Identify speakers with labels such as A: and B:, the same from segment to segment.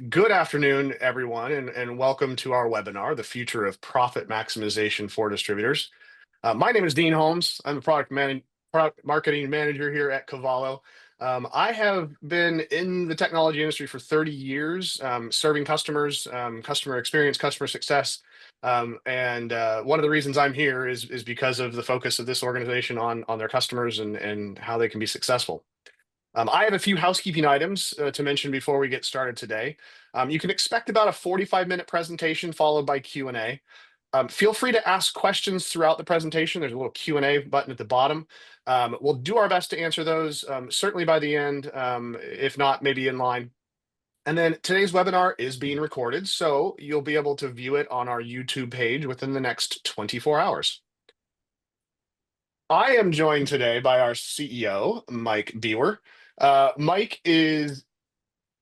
A: Good afternoon, everyone, and welcome to our webinar, The Future of Profit Maximization for Distributors. My name is Dean Holmes. I'm the product marketing manager here at Cavallo. I have been in the technology industry for 30 years, serving customers, customer experience, customer success. And one of the reasons I'm here is because of the focus of this organization on their customers and how they can be successful. I have a few housekeeping items to mention before we get started today. You can expect about a 45-minute presentation followed by Q&A. Feel free to ask questions throughout the presentation. There's a little Q&A button at the bottom. We'll do our best to answer those, certainly by the end, if not, maybe in line. And then today's webinar is being recorded, so you'll be able to view it on our YouTube page within the next 24 hours. I am joined today by our CEO, Mike Biwer. Mike is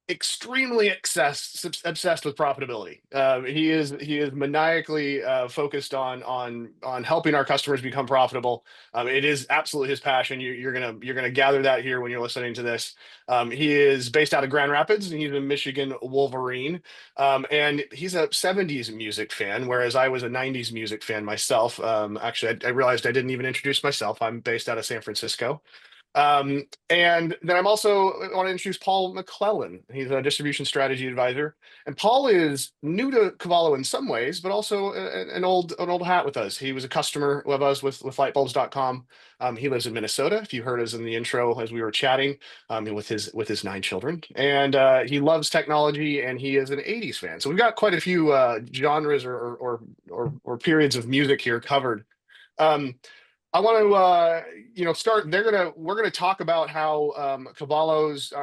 A: extremely obsessed with profitability. He is maniacally focused on helping our customers become profitable. It is absolutely his passion. You're gonna gather that here when you're listening to this. He is based out of Grand Rapids, and he's a Michigan Wolverine. And he's a 70s music fan, whereas I was a 90s music fan myself. Actually, I realized I didn't even introduce myself. I'm based out of San Francisco. And then I'm also want to introduce Paul McClellan. He's a distribution strategy advisor. And Paul is new to Cavallo in some ways, but also an old hat with us. He was a customer of us with lightbulbs.com. He lives in Minnesota, if you heard us in the intro as we were chatting, with his 9 children. And he loves technology, and he is an 80s fan. So we've got quite a few genres or periods of music here covered. I want to, start. We're gonna talk about how Cavallo's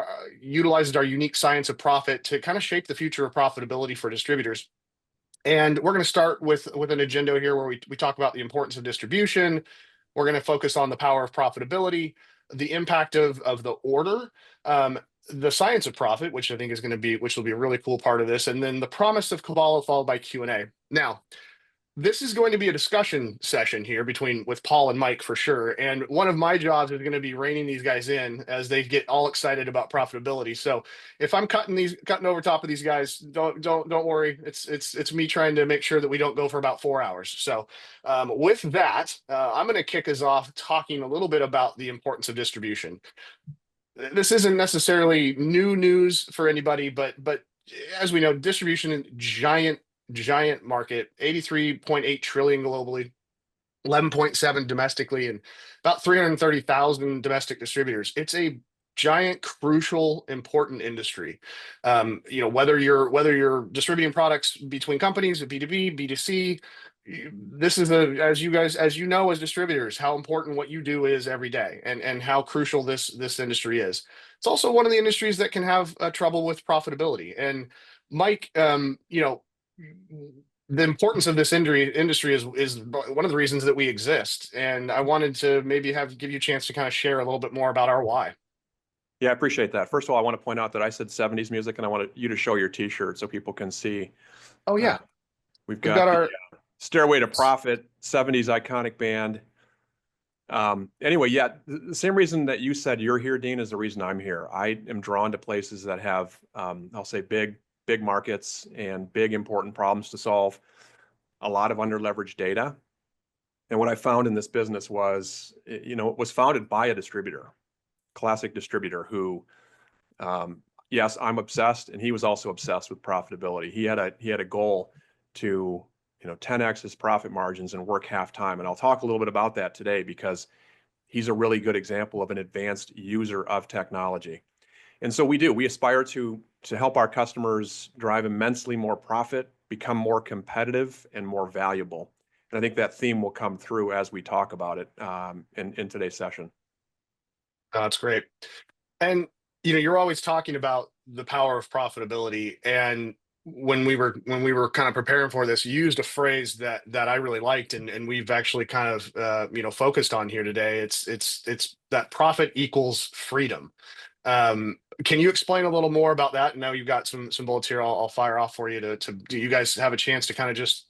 A: utilizes our unique science of profit to kind of shape the future of profitability for distributors. And we're going to start with an agenda here where we talk about the importance of distribution. We're going to focus on the power of profitability, the impact of the order, the science of profit, which I think is which will be a really cool part of this, and then the promise of Cavallo followed by Q&A. Now, this is going to be a discussion session here with Paul and Mike for sure. And one of my jobs is going to be reining these guys in as they get all excited about profitability. So if I'm cutting over top of these guys, don't worry. It's me trying to make sure that we don't go for about 4 hours. So with that, I'm going to kick us off talking a little bit about the importance of distribution. This isn't necessarily new news for anybody, but as we know, distribution, giant market, 83.8 trillion globally, 11.7 domestically, and about 330,000 domestic distributors. It's a giant, crucial, important industry. Whether you're distributing products between companies, B2B, B2C, this is as you know, as distributors, how important what you do is every day, and how crucial this industry is. It's also one of the industries that can have trouble with profitability. And Mike, the importance of this industry is one of the reasons that we exist. And I wanted to maybe give you a chance to kind of share a little bit more about our why.
B: Yeah, I appreciate that. First of all, I want to point out that I said 70s music, and I wanted you to show your t-shirt so people can see.
A: Oh, yeah.
B: We've got our Stairway to Profit, 70s iconic band. Anyway, yeah, the same reason that you said you're here, Dean, is the reason I'm here. I am drawn to places that have, I'll say, big markets and big important problems to solve, a lot of underleveraged data. And what I found in this business was, it was founded by a distributor, classic distributor who, yes, I'm obsessed, and he was also obsessed with profitability. He had a goal to 10x his profit margins and work half time. And I'll talk a little bit about that today because he's a really good example of an advanced user of technology. And so we aspire to help our customers drive immensely more profit, become more competitive and more valuable. And I think that theme will come through as we talk about it in today's session.
A: That's great. And you're always talking about the power of profitability. And when we were kind of preparing for this, you used a phrase that I really liked, and we've actually kind of focused on here today. It's that profit equals freedom. Can you explain a little more about that? Now you've got some bullets here. I'll fire off for you do you guys have a chance to kind of just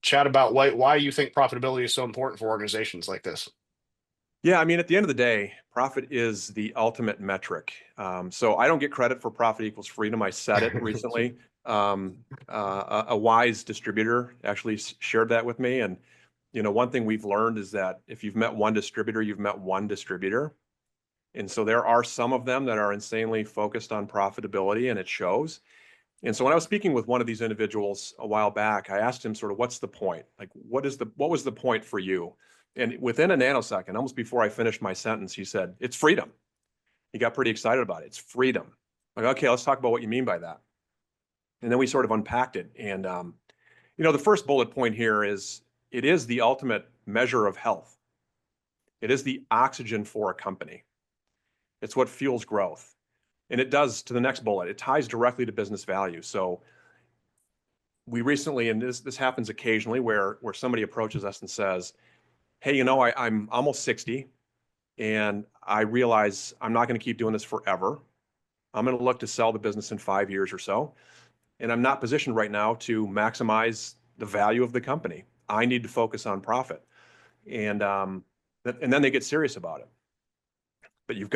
A: chat about why you think profitability is so important for organizations like this?
B: Yeah, I mean, at the end of the day, Profit is the ultimate metric. So I don't get credit for profit equals freedom. I said it recently. A wise distributor actually shared that with me. And, one thing we've learned is that if you've met one distributor, you've met one distributor. And so there are some of them that are insanely focused on profitability, and it shows. And so when I was speaking with one of these individuals a while back, I asked him sort of, what's the point? Like, what was the point for you? And within a nanosecond, almost before I finished my sentence, he said, it's freedom. He got pretty excited about it. It's freedom. Like, okay, let's talk about what you mean by that. And then we sort of unpacked it. And, the first bullet point here is it is the ultimate measure of health. It is the oxygen for a company. It's what fuels growth. And it does, to the next bullet, it ties directly to business value. So we recently, and this happens occasionally, where somebody approaches us and says, hey, I'm almost 60 and I realize I'm not going to keep doing this forever. I'm going to look to sell the business in 5 years or so. And I'm not positioned right now to maximize the value of the company. I need to focus on profit. And then they get serious about it. But you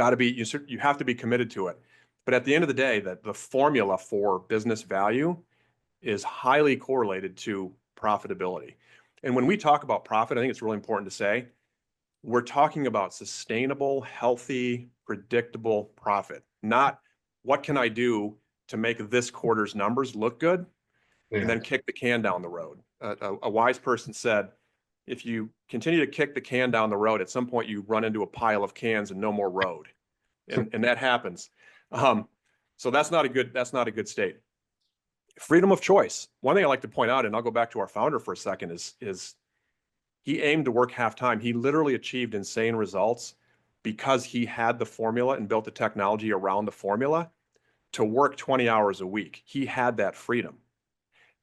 B: have to be committed to it. But at the end of the day, that the formula for business value is highly correlated to profitability. And when we talk about profit, I think it's really important to say, we're talking about sustainable, healthy, predictable profit, not what can I do to make this quarter's numbers look good and then kick the can down the road. A wise person said, if you continue to kick the can down the road, at some point you run into a pile of cans and no more road. And that happens. So that's not a good state. Freedom of choice. One thing I like to point out, and I'll go back to our founder for a second, is he aimed to work half time. He literally achieved insane results because he had the formula and built the technology around the formula to work 20 hours a week. He had that freedom.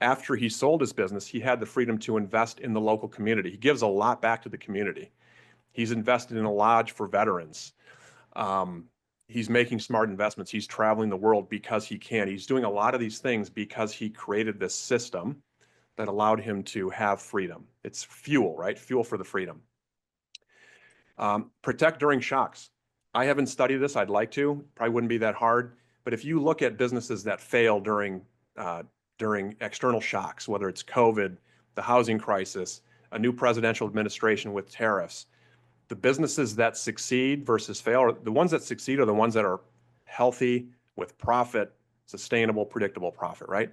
B: After he sold his business, he had the freedom to invest in the local community. He gives a lot back to the community. He's invested in a lodge for veterans. He's making smart investments. He's traveling the world because he can. He's doing a lot of these things because he created this system that allowed him to have freedom. It's fuel, right? Fuel for the freedom. Protect during shocks. I haven't studied this. I'd like to. Probably wouldn't be that hard. But if you look at businesses that fail during external shocks, whether it's COVID, the housing crisis, a new presidential administration with tariffs, the businesses that succeed versus fail, or the ones that succeed are the ones that are healthy with profit, sustainable, predictable profit, right?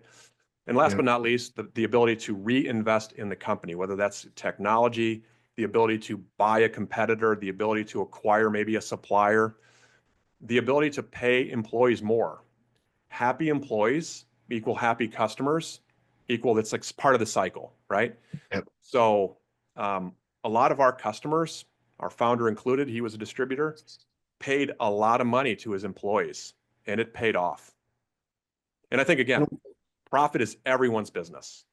B: And last but not least, the ability to reinvest in the company, whether that's technology, the ability to buy a competitor, the ability to acquire maybe a supplier, the ability to pay employees more. Happy employees equal happy customers equal, that's like part of the cycle, right?
A: Yep.
B: So a lot of our customers, our founder included, he was a distributor, paid a lot of money to his employees, and it paid off. And I think, again, profit is everyone's business.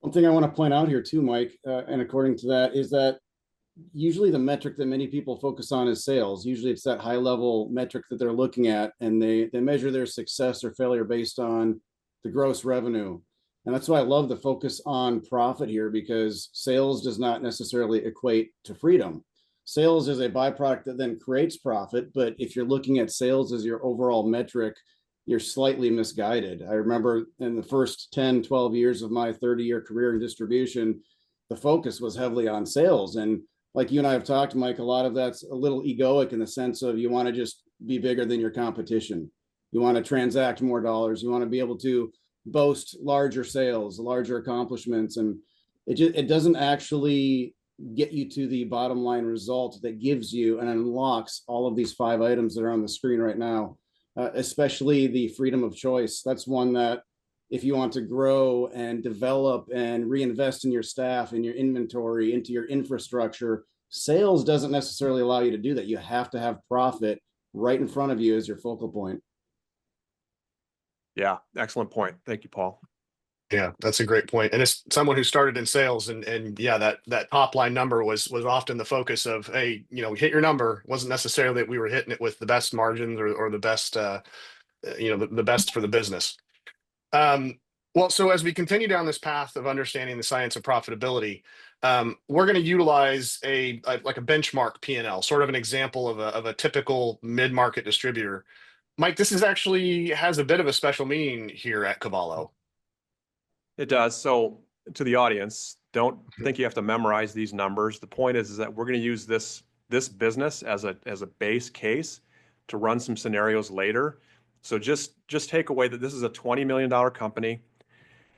C: One thing I want to point out here too, Mike, and according to that, is that usually the metric that many people focus on is sales. Usually it's that high level metric that they're looking at, and they measure their success or failure based on the gross revenue. And that's why I love the focus on profit here, because sales does not necessarily equate to freedom. Sales is a byproduct that then creates profit. But if you're looking at sales as your overall metric, you're slightly misguided. I remember in the first 10, 12 years of my 30-year career in distribution, the focus was heavily on sales. And like you and I have talked, Mike, a lot of that's a little egoic in the sense of you want to just be bigger than your competition. You want to transact more dollars. You want to be able to boast larger sales, larger accomplishments. And it doesn't actually get you to the bottom line result that gives you and unlocks all of these 5 items that are on the screen right now, especially the freedom of choice. That's one that if you want to grow and develop and reinvest in your staff, in your inventory, into your infrastructure, sales doesn't necessarily allow you to do that. You have to have profit right in front of you as your focal point.
B: Yeah, excellent point. Thank you, Paul.
A: Yeah, that's a great point. And as someone who started in sales, and yeah, that top line number was often the focus of, hey, hit your number. It wasn't necessarily that we were hitting it with the best margins or the best, the best for the business. Well, so as we continue down this path of understanding the science of profitability, we're going to utilize like a benchmark P&L, sort of an example of a typical mid-market distributor. Mike, this is actually has a bit of a special meaning here at Cavallo.
B: It does. So to the audience, don't think you have to memorize these numbers. The point is that we're going to use this business as a base case to run some scenarios later. So just take away that this is a $20 million company.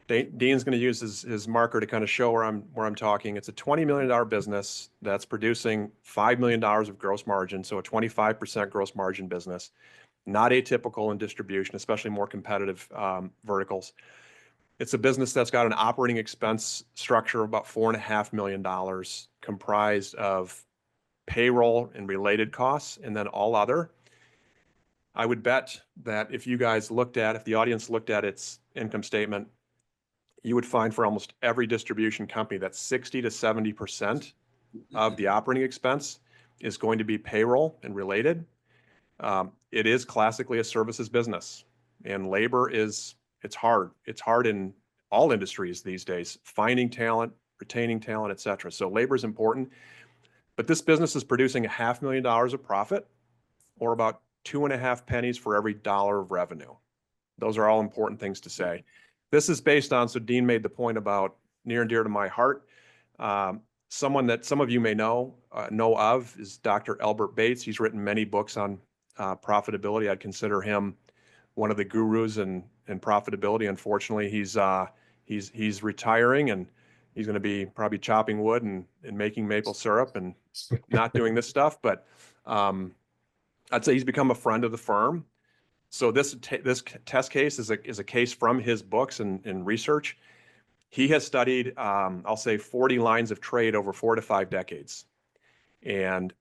B: Dean's going to use his marker to kind of show where I'm talking. It's a $20 million business that's producing $5 million of gross margin, so a 25% gross margin business. Not atypical in distribution, especially more competitive verticals. It's a business that's got an operating expense structure of about $4.5 million, comprised of payroll and related costs, and then all other. I would bet that if the audience looked at its income statement, you would find for almost every distribution company that 60 to 70% of the operating expense is going to be payroll and related. It is classically a services business, and labor it's hard. It's hard in all industries these days, finding talent, retaining talent, et cetera. So labor is important, but this business is producing $500,000 of profit, or about 2.5 pennies for every dollar of revenue. Those are all important things to say. This is based on, so Dean made the point about near and dear to my heart. Someone that some of you may know of is Dr. Albert Bates. He's written many books on profitability. I'd consider him one of the gurus in profitability. Unfortunately, he's retiring, and he's going to be probably chopping wood and making maple syrup and not doing this stuff. But I'd say he's become a friend of the firm. So this test case is a case from his books and research. He has studied, I'll say, 40 lines of trade over 4 to 5 decades. And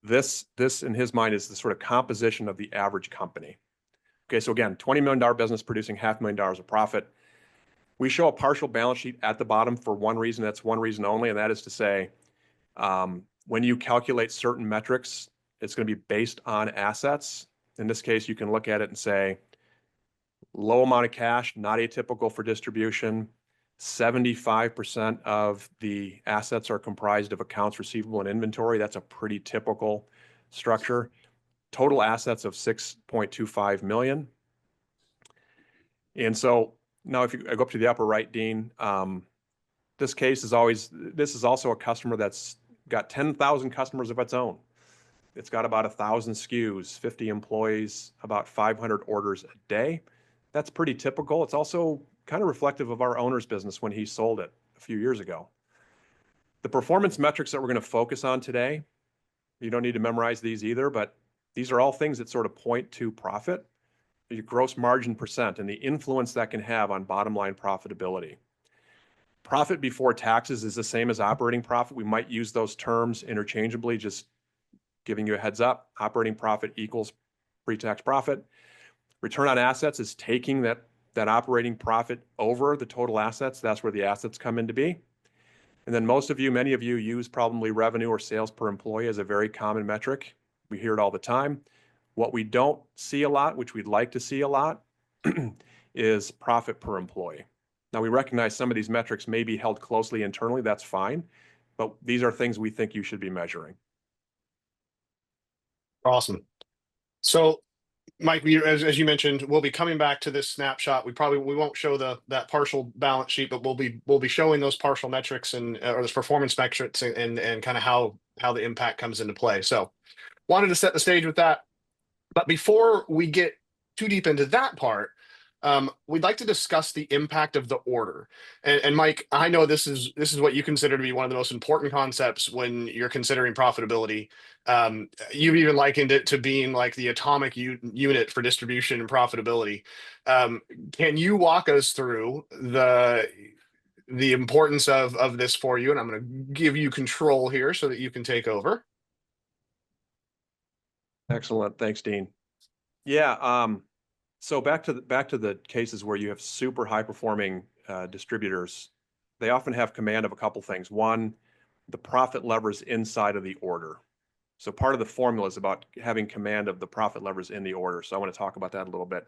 B: this in his mind is the sort of composition of the average company. Okay, so again, $20 million business producing $500,000 of profit. We show a partial balance sheet at the bottom for one reason. That's one reason only, and that is to say, when you calculate certain metrics, it's going to be based on assets. In this case, you can look at it and say, low amount of cash, not atypical for distribution. 75% of the assets are comprised of accounts receivable and inventory. That's a pretty typical structure. Total assets of 6.25 million. And so now if I go up to the upper right, Dean, this is also a customer that's got 10,000 customers of its own. It's got about 1,000 SKUs, 50 employees, about 500 orders a day. That's pretty typical. It's also kind of reflective of our owner's business when he sold it a few years ago. The performance metrics that we're going to focus on today, you don't need to memorize these either, but these are all things that sort of point to profit, your gross margin percent, and the influence that can have on bottom line profitability. Profit before taxes is the same as operating profit. We might use those terms interchangeably, just giving you a heads up. Operating profit equals pre-tax profit. Return on assets is taking that operating profit over the total assets. That's where the assets come into be. And then many of you use probably revenue or sales per employee as a very common metric. We hear it all the time. What we don't see a lot, which we'd like to see a lot, is profit per employee. Now, we recognize some of these metrics may be held closely internally. That's fine. But these are things we think you should be measuring.
A: Awesome. So, Mike, as you mentioned, we'll be coming back to this snapshot. We won't show that partial balance sheet, but we'll be showing those partial metrics or those performance metrics and kind of how the impact comes into play. So, wanted to set the stage with that. But before we get too deep into that part, we'd like to discuss the impact of the order. And Mike, I know this is what you consider to be one of the most important concepts when you're considering profitability. You've even likened it to being like the atomic unit for distribution and profitability. Can you walk us through the importance of this for you? And I'm going to give you control here so that you can take over.
B: Excellent. Thanks, Dean. Yeah. So back to the cases where you have super high performing distributors, they often have command of a couple things. One, the profit levers inside of the order. So part of the formula is about having command of the profit levers in the order. So I want to talk about that a little bit.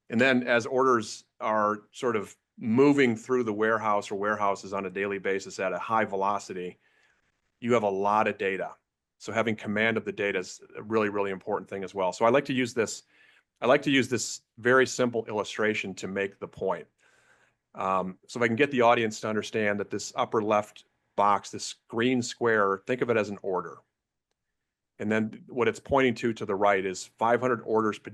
B: And then as orders are sort of moving through the warehouse or warehouses on a daily basis at a high velocity, you have a lot of data. So having command of the data is a really, really important thing as well. So I like to use this very simple illustration to make the point. So if I can get the audience to understand that this upper left box, this green square, think of it as an order. And then what it's pointing to the right is 500 orders per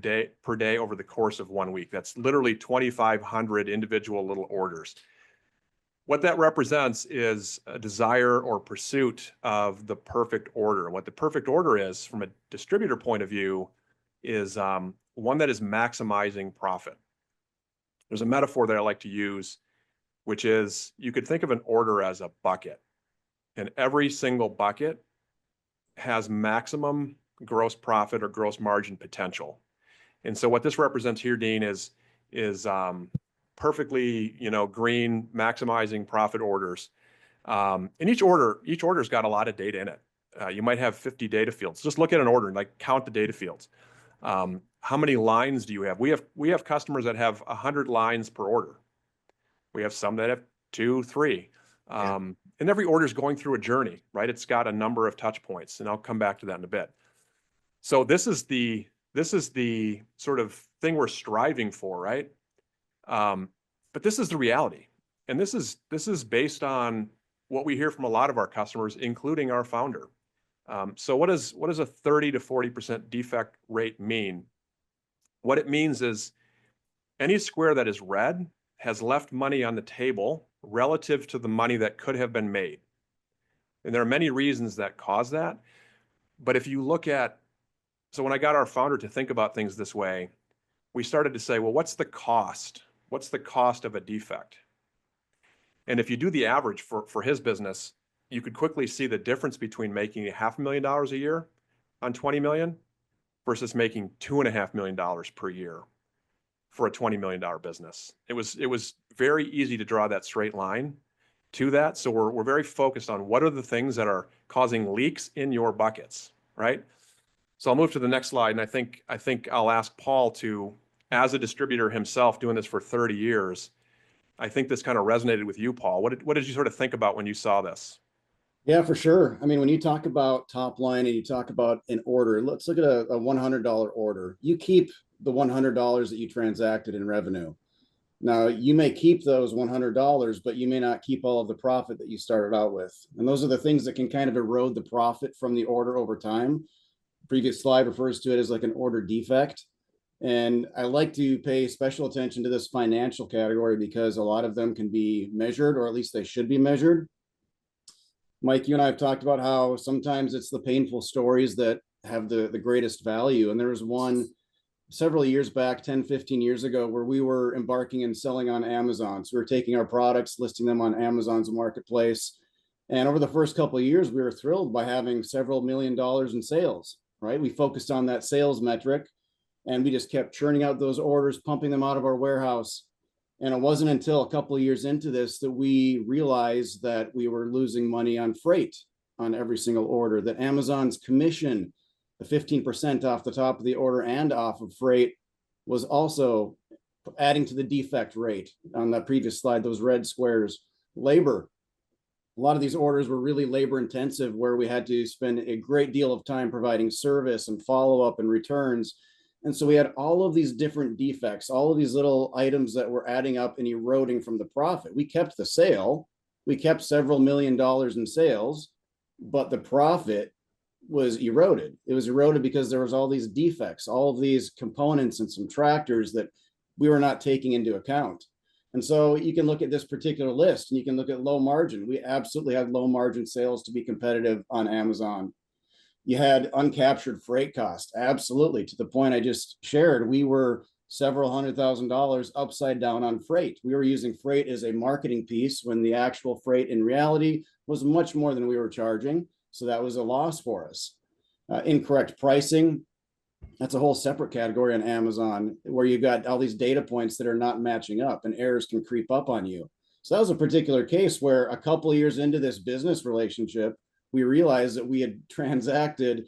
B: day over the course of 1 week. That's literally 2,500 individual little orders. What that represents is a desire or pursuit of the perfect order. What the perfect order is, from a distributor point of view, is one that is maximizing profit. There's a metaphor that I like to use, which is you could think of an order as a bucket, and every single bucket has maximum gross profit or gross margin potential. And so what this represents here, Dean, is perfectly, green, maximizing profit orders. And each order's got a lot of data in it. You might have 50 data fields. Just look at an order and count the data fields. How many lines do you have? We have customers that have 100 lines per order. We have some that have 2, 3. And every order is going through a journey, right? It's got a number of touch points, and I'll come back to that in a bit. So this is the sort of thing we're striving for, right? But this is the reality, and this is based on what we hear from a lot of our customers, including our founder. So what does a 30 to 40% defect rate mean? What it means is any square that is red has left money on the table relative to the money that could have been made. And there are many reasons that cause that. But if you look at, so when I got our founder to think about things this way, we started to say, well, what's the cost? What's the cost of a defect? And if you do the average for his business, you could quickly see the difference between making $500,000 a year on 20 million versus making $2.5 million per year for a $20 million business. It was very easy to draw that straight line to that. So we're very focused on what are the things that are causing leaks in your buckets, right? So I'll move to the next slide, and I think I'll ask Paul to, as a distributor himself, doing this for 30 years, I think this kind of resonated with you, Paul. What did you sort of think about when you saw this?
C: Yeah, for sure. I mean, when you talk about top line and you talk about an order, let's look at a $100 order. You keep the $100 that you transacted in revenue. Now, you may keep those $100, but you may not keep all of the profit that you started out with. And those are the things that can kind of erode the profit from the order over time. Previous slide refers to it as like an order defect. And I like to pay special attention to this financial category because a lot of them can be measured, or at least they should be measured. Mike, you and I have talked about how sometimes it's the painful stories that have the greatest value. And there was one several years back, 10, 15 years ago, where we were embarking and selling on Amazon. So we were taking our products, listing them on Amazon's marketplace. And over the first couple of years, we were thrilled by having several $1 million in sales, right? We focused on that sales metric, and we just kept churning out those orders, pumping them out of our warehouse. And it wasn't until a couple of years into this that we realized that we were losing money on freight on every single order, that Amazon's commission, the 15% off the top of the order and off of freight, was also adding to the defect rate on that previous slide, those red squares. Labor. A lot of these orders were really labor intensive, where we had to spend a great deal of time providing service and follow-up and returns. And so we had all of these different defects, all of these little items that were adding up and eroding from the profit. We kept the sale, we kept several $1 million in sales, but the profit was eroded. It was eroded because there was all these defects, all of these components and subtractors that we were not taking into account. And so you can look at this particular list and you can look at low margin. We absolutely had low margin sales to be competitive on Amazon. You had uncaptured freight costs, absolutely. To the point I just shared, we were several $100,000 upside down on freight. We were using freight as a marketing piece when the actual freight in reality was much more than we were charging. So that was a loss for us. Incorrect pricing, that's a whole separate category on Amazon, where you've got all these data points that are not matching up and errors can creep up on you. So that was a particular case where a couple of years into this business relationship, we realized that we had transacted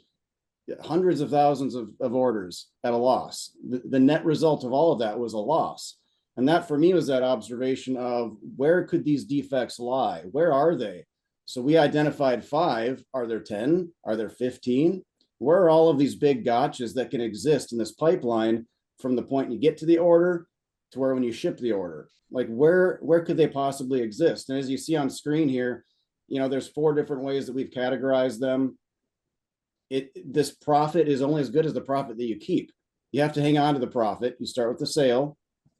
C: hundreds of thousands of orders at a loss. The net result of all of that was a loss. And that for me was that observation of where could these defects lie? Where are they? So we identified 5. Are there 10? Are there 15? Where are all of these big gotchas that can exist in this pipeline from the point you get to the order to where when you ship the order? Like where could they possibly exist? And as you see on screen here, there's 4 different ways that we've categorized them. This profit is only as good as the profit that you keep. You have to hang on to the profit. You start with the sale.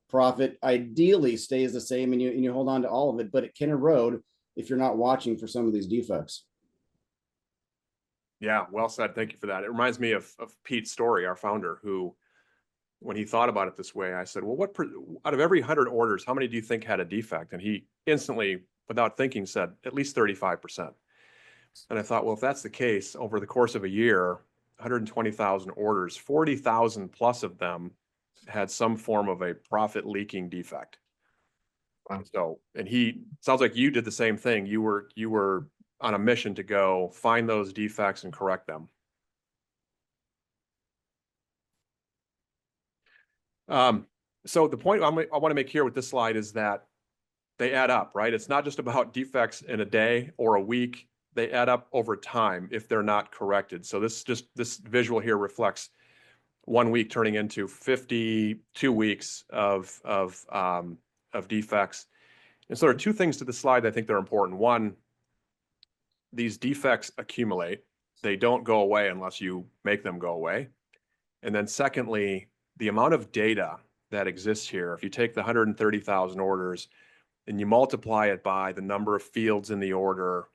C: Profit ideally stays the same and you hold on to all of it, but it can erode if you're not watching for some of these defects.
B: Yeah, well said. Thank you for that. It reminds me of Pete's story, our founder, who, when he thought about it this way, I said, well, out of every 100 orders, how many do you think had a defect? And he instantly, without thinking, said at least 35%. And I thought, well, if that's the case, over the course of a year, 120,000 orders, 40,000 plus of them had some form of a profit leaking defect.
A: Wow.
B: So, and he sounds like you did the same thing. You were on a mission to go find those defects and correct them. So the point I want to make here with this slide is that they add up, right? It's not just about defects in a day or a week. They add up over time if they're not corrected. So this visual here reflects 1 week turning into 52 weeks of defects. And so there are 2 things to the slide that I think they're important. One, these defects accumulate. They don't go away unless you make them go away. And then secondly, the amount of data that exists here, if you take the 130,000 orders and you multiply it by the number of fields in the order,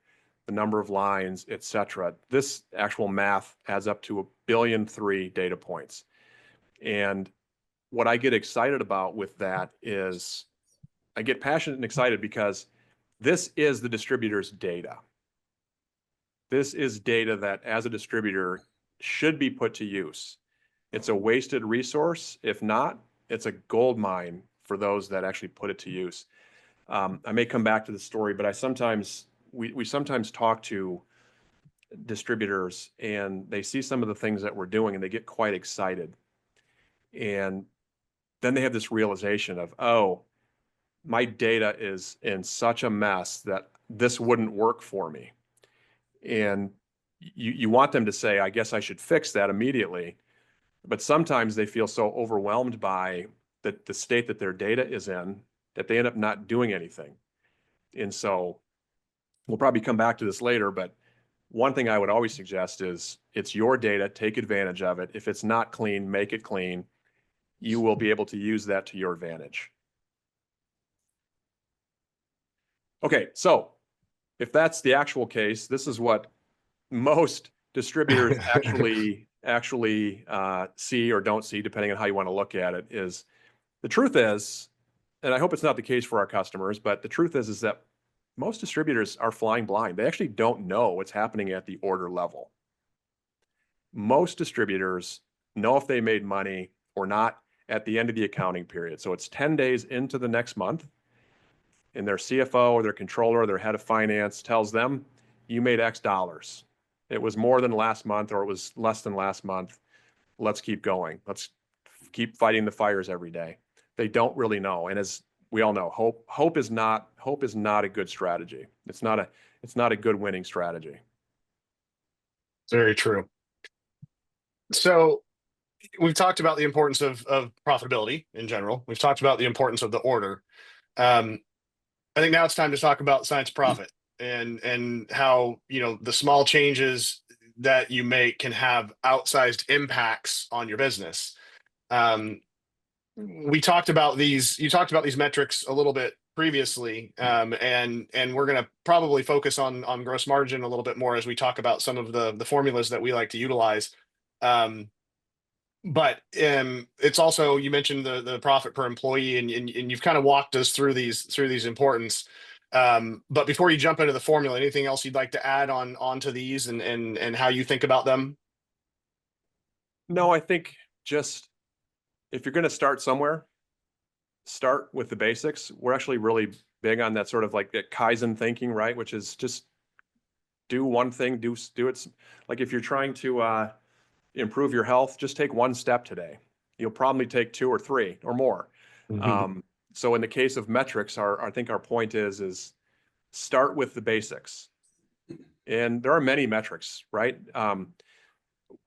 B: the number of lines, et cetera, this actual math adds up to 1.3 billion data points. And what I get excited about with that is I get passionate and excited because this is the distributor's data. This is data that as a distributor should be put to use. It's a wasted resource. If not, it's a gold mine for those that actually put it to use. I may come back to the story, but we sometimes talk to distributors and they see some of the things that we're doing and they get quite excited. And then they have this realization of, oh, my data is in such a mess that this wouldn't work for me. And you want them to say, I guess I should fix that immediately. But sometimes they feel so overwhelmed by the state that their data is in that they end up not doing anything. And so we'll probably come back to this later, but one thing I would always suggest is it's your data, take advantage of it. If it's not clean, make it clean. You will be able to use that to your advantage. Okay, so if that's the actual case, this is what most distributors actually see or don't see, depending on how you want to look at it. Is the truth is, and I hope it's not the case for our customers, but the truth is that most distributors are flying blind. They actually don't know what's happening at the order level. Most distributors know if they made money or not at the end of the accounting period. So it's 10 days into the next month, and their CFO or their controller or their head of finance tells them, you made X dollars. It was more than last month or it was less than last month. Let's keep going. Let's keep fighting the fires every day. They don't really know. And as we all know, hope is not a good strategy. It's not a good winning strategy.
A: Very true. So we've talked about the importance of profitability in general. We've talked about the importance of the order. I think now it's time to talk about science profit and how, the small changes that you make can have outsized impacts on your business. You talked about these metrics a little bit previously, and we're going to probably focus on gross margin a little bit more as we talk about some of the formulas that we like to utilize. But it's also, you mentioned the profit per employee, and you've kind of walked us through these importance. But before you jump into the formula, anything else you'd like to add onto these and how you think about them?
B: No, I think just if you're going to start somewhere, start with the basics. We're actually really big on that sort of like that Kaizen thinking, right? Which is just do one thing, do it. Like if you're trying to improve your health, just take one step today. You'll probably take 2 or 3 or more.
A: Mm-hmm.
B: So in the case of metrics, I think our point is start with the basics. And there are many metrics, right? I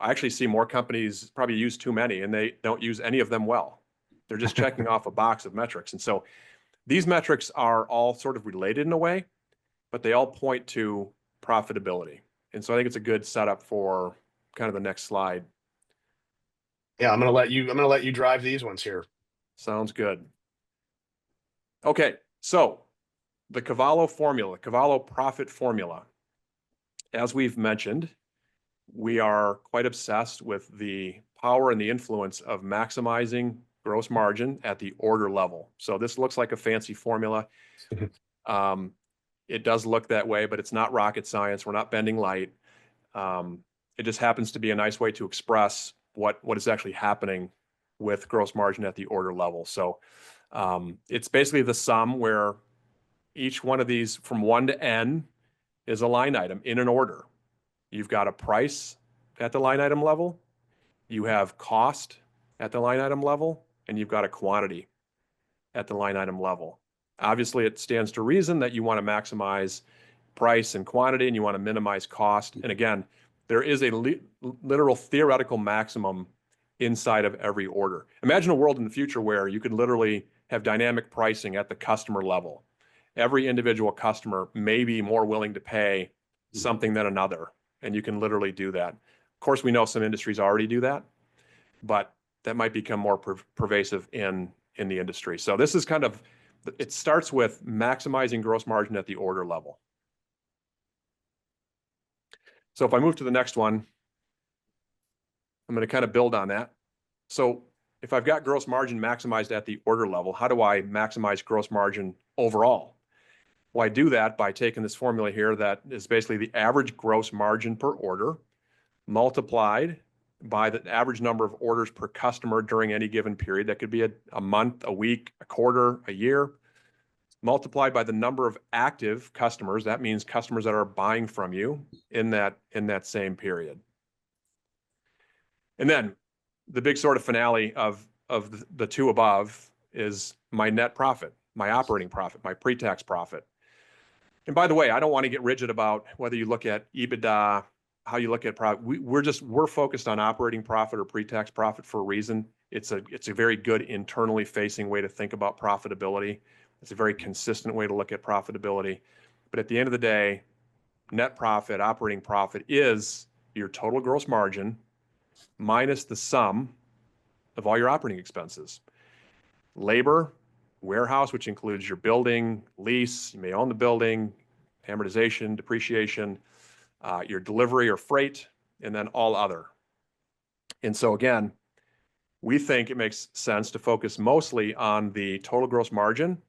B: actually see more companies probably use too many and they don't use any of them well. They're just checking off a box of metrics. And so these metrics are all sort of related in a way, but they all point to profitability. And so I think it's a good setup for kind of the next slide.
A: Yeah, I'm gonna let you drive these ones here.
B: Sounds good. Okay, so the Cavallo formula, Cavallo profit formula. As we've mentioned, we are quite obsessed with the power and the influence of maximizing gross margin at the order level. So this looks like a fancy formula. It does look that way, but it's not rocket science. We're not bending light. It just happens to be a nice way to express what is actually happening with gross margin at the order level. So it's basically the sum where each one of these from 1 to n is a line item in an order. You've got a price at the line item level, you have cost at the line item level, and you've got a quantity at the line item level. Obviously, it stands to reason that you want to maximize price and quantity and you want to minimize cost. And again, there is a literal theoretical maximum inside of every order. Imagine a world in the future where you could literally have dynamic pricing at the customer level. Every individual customer may be more willing to pay something than another, and you can literally do that. Of course, we know some industries already do that, but that might become more pervasive in the industry. So this is kind of, it starts with maximizing gross margin at the order level. So if I move to the next one, I'm going to kind of build on that. So if I've got gross margin maximized at the order level, how do I maximize gross margin overall? Well, I do that by taking this formula here that is basically the average gross margin per order multiplied by the average number of orders per customer during any given period. That could be a month, a week, a quarter, a year, multiplied by the number of active customers. That means customers that are buying from you in that same period. And then the big sort of finale of the two above is my net profit, my operating profit, my pre-tax profit. And by the way, I don't want to get rigid about whether you look at EBITDA, how you look at profit. We're focused on operating profit or pre-tax profit for a reason. It's a very good internally facing way to think about profitability. It's a very consistent way to look at profitability. But at the end of the day, net profit, operating profit is your total gross margin minus the sum of all your operating expenses. Labor, warehouse, which includes your building, lease, you may own the building, amortization, depreciation, your delivery or freight, and then all other. And so again, we think it makes sense to focus mostly on the total gross margin.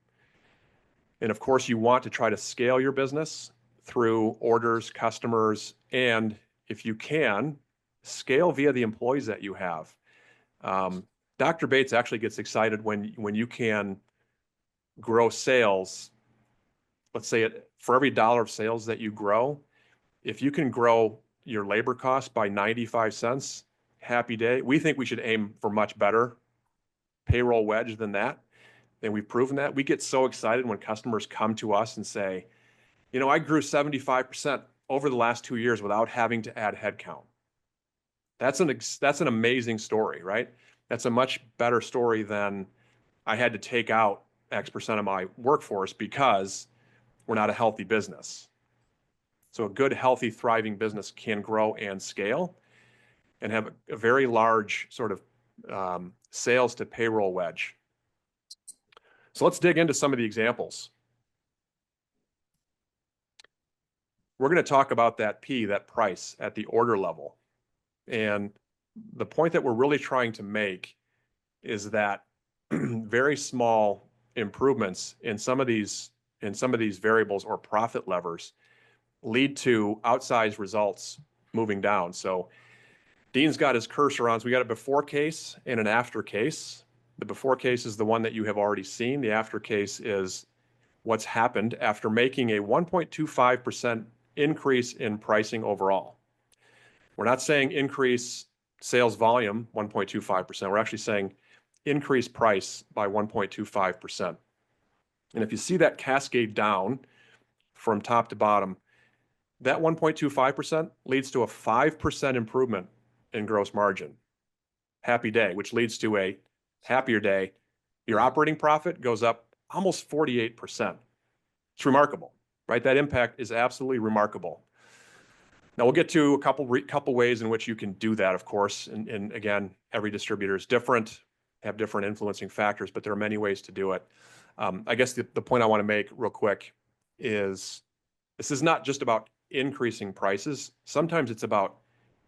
B: And of course, you want to try to scale your business through orders, customers, and if you can, scale via the employees that you have. Dr. Bates actually gets excited when you can grow sales. Let's say for every dollar of sales that you grow, if you can grow your labor cost by 95 cents, happy day. We think we should aim for much better payroll wedge than that. And we've proven that. We get so excited when customers come to us and say, you know, I grew 75% over the last 2 years without having to add headcount. That's an amazing story, right? That's a much better story than I had to take out X% of my workforce because we're not a healthy business. So a good, healthy, thriving business can grow and scale and have a very large sort of sales to payroll wedge. So let's dig into some of the examples. We're going to talk about that P, that price at the order level. And the point that we're really trying to make is that very small improvements in some of these variables or profit levers lead to outsized results moving down. So Dean's got his cursor on. So we got a before case and an after case. The before case is the one that you have already seen. The after case is what's happened after making a 1.25% increase in pricing overall. We're not saying increase sales volume 1.25%. We're actually saying increase price by 1.25%. And if you see that cascade down from top to bottom, that 1.25% leads to a 5% improvement in gross margin. Happy day, which leads to a happier day. Your operating profit goes up almost 48%. It's remarkable, right? That impact is absolutely remarkable. Now we'll get to a couple ways in which you can do that, of course. And again, every distributor is different, have different influencing factors, but there are many ways to do it. I guess the point I want to make real quick is this is not just about increasing prices. Sometimes it's about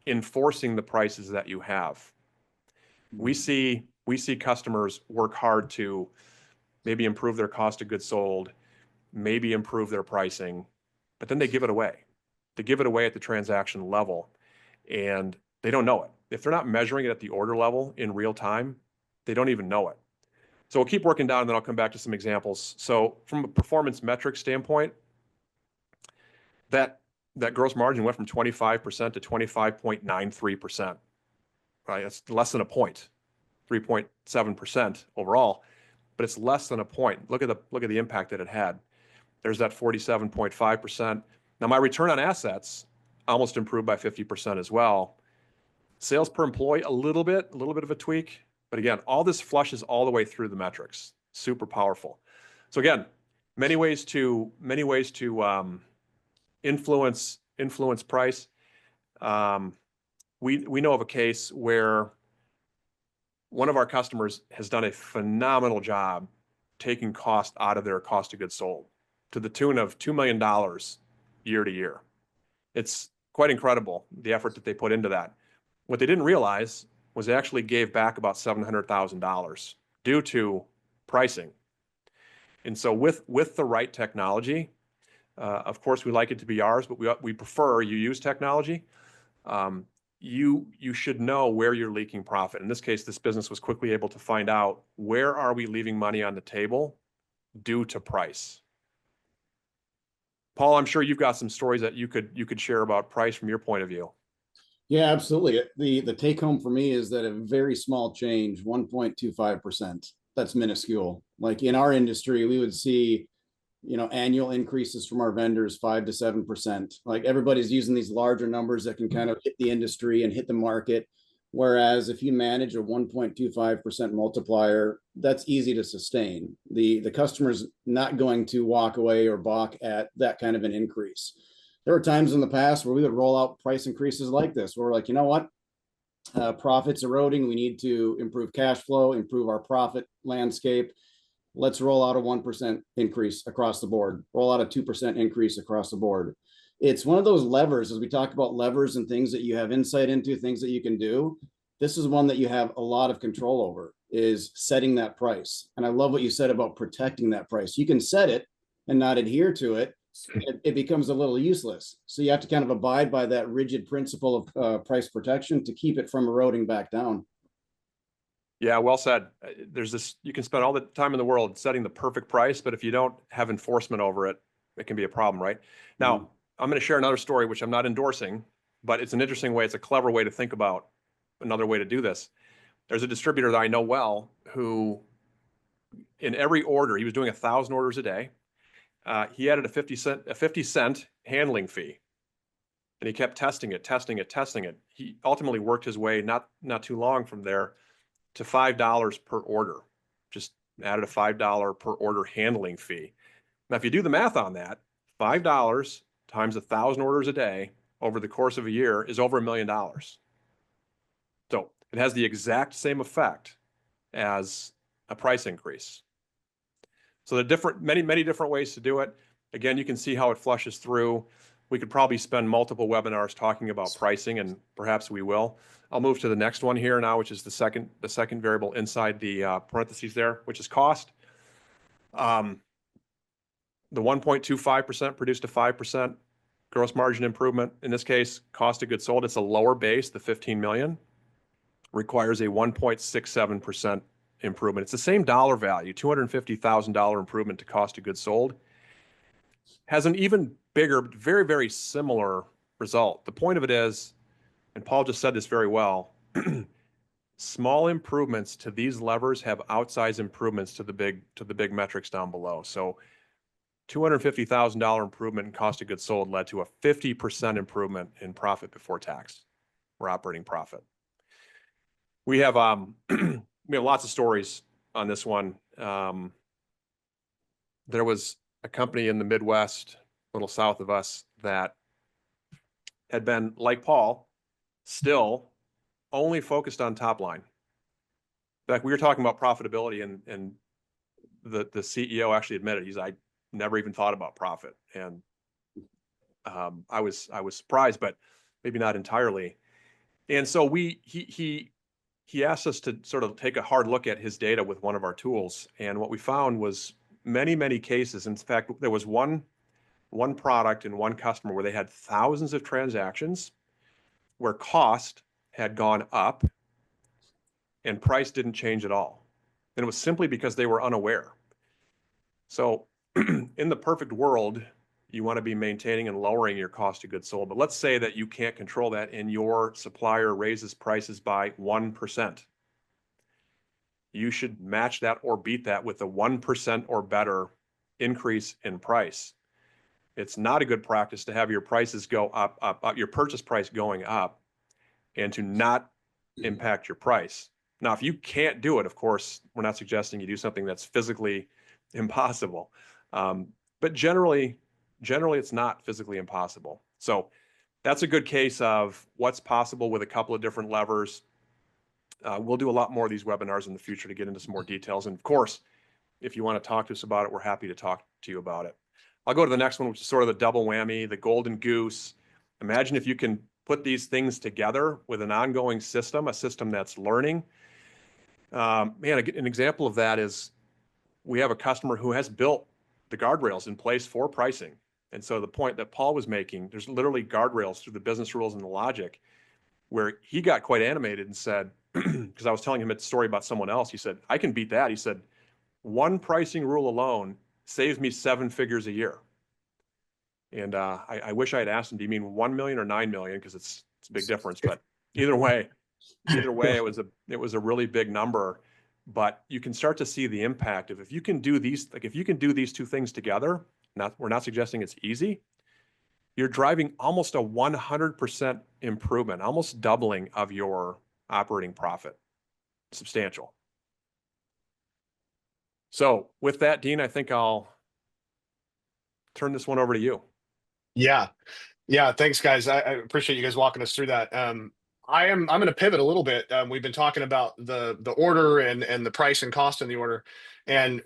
B: enforcing the prices that you have. We see customers work hard to maybe improve their cost of goods sold, maybe improve their pricing, but then they give it away. They give it away at the transaction level, and they don't know it. If they're not measuring it at the order level in real time, they don't even know it. So we'll keep working down, and then I'll come back to some examples. So from a performance metric standpoint, that gross margin went from 25% to 25.93%. Right? It's less than a point, 3.7% overall, but it's less than a point. Look at the impact that it had. There's that 47.5%. Now my return on assets almost improved by 50% as well. Sales per employee, a little bit of a tweak, but again, all this flushes all the way through the metrics. Super powerful. So again, many ways to influence price. We know of a case where one of our customers has done a phenomenal job taking cost out of their cost of goods sold to the tune of $2 million year to year. It's quite incredible, the effort that they put into that. What they didn't realize was they actually gave back about $700,000 due to pricing. And so with the right technology, of course, we like it to be ours, but we prefer you use technology. You should know where you're leaking profit. In this case, this business was quickly able to find out where are we leaving money on the table due to price. Paul, I'm sure you've got some stories that you could share about price from your point of view.
C: Yeah, absolutely. The take home for me is that a very small change, 1.25%, that's minuscule. Like in our industry, we would see, annual increases from our vendors, 5 to 7%. Like everybody's using these larger numbers that can kind of hit the industry and hit the market. Whereas if you manage a 1.25% multiplier, that's easy to sustain. The customer's not going to walk away or balk at that kind of an increase. There were times in the past where we would roll out price increases like this, where we're like, you know what? Profits eroding. We need to improve cash flow, improve our profit landscape. Let's roll out a 1% increase across the board, roll out a 2% increase across the board. It's one of those levers, as we talk about levers and things that you have insight into, things that you can do. This is one that you have a lot of control over, is setting that price. And I love what you said about protecting that price. You can set it and not adhere to it. It becomes a little useless. So you have to kind of abide by that rigid principle of price protection to keep it from eroding back down.
B: Yeah, well said. There's this, you can spend all the time in the world setting the perfect price, but if you don't have enforcement over it, it can be a problem, right? Now, I'm going to share another story, which I'm not endorsing, but it's an interesting way. It's a clever way to think about another way to do this. There's a distributor that I know well who, in every order, he was doing 1,000 orders a day. He added a 50 cent handling fee, and he kept testing it. He ultimately worked his way not too long from there to $5 per order. Just added a $5 per order handling fee. Now, if you do the math on that, $5 times 1,000 orders a day over the course of a year is over $1 million. So it has the exact same effect as a price increase. So there are many different ways to do it. Again, you can see how it flushes through. We could probably spend multiple webinars talking about pricing, and perhaps we will. I'll move to the next one here now, which is the second variable inside the parentheses there, which is cost. The 1.25% produced a 5% gross margin improvement. In this case, cost of goods sold, it's a lower base, the 15 million, requires a 1.67% improvement. It's the same dollar value, $250,000 improvement to cost of goods sold. Has an even bigger, very, very similar result. The point of it is, and Paul just said this very well, small improvements to these levers have outsized improvements to the big metrics down below. So $250,000 improvement in cost of goods sold led to a 50% improvement in profit before tax, or operating profit. We have we have lots of stories on this one. There was a company in the Midwest, a little south of us, that had been, like Paul, still only focused on top line. In fact, we were talking about profitability, and the CEO actually admitted, I never even thought about profit. And I was surprised, but maybe not entirely. And so he asked us to sort of take a hard look at his data with one of our tools. And what we found was many cases. In fact, there was one product and one customer where they had thousands of transactions where cost had gone up and price didn't change at all. And it was simply because they were unaware. So in the perfect world, you want to be maintaining and lowering your cost of goods sold. But let's say that you can't control that and your supplier raises prices by 1%. You should match that or beat that with a 1% or better increase in price. It's not a good practice to have your prices go up, your purchase price going up, and to not impact your price. Now, if you can't do it, of course, we're not suggesting you do something that's physically impossible. But generally, it's not physically impossible. So that's a good case of what's possible with a couple of different levers. We'll do a lot more of these webinars in the future to get into some more details. And of course, if you want to talk to us about it, we're happy to talk to you about it. I'll go to the next one, which is sort of the double whammy, the golden goose. Imagine if you can put these things together with an ongoing system, a system that's learning. Man, an example of that is we have a customer who has built the guardrails in place for pricing. And so the point that Paul was making, there's literally guardrails through the business rules and the logic, where he got quite animated and said, because I was telling him a story about someone else, he said, I can beat that. He said, one pricing rule alone saves me 7 figures a year. And I wish I had asked him, do you mean 1 million or 9 million? Because it's a big difference. But either way, it was a really big number. But you can start to see the impact of if you can do these, like if you can do these two things together. We're not suggesting it's easy. You're driving almost a 100% improvement, almost doubling of your operating profit. Substantial. So with that, Dean, I think I'll turn this one over to you.
A: Yeah. Thanks, guys. I appreciate you guys walking us through that. I'm going to pivot a little bit. We've been talking about the order and the price and cost in the order, and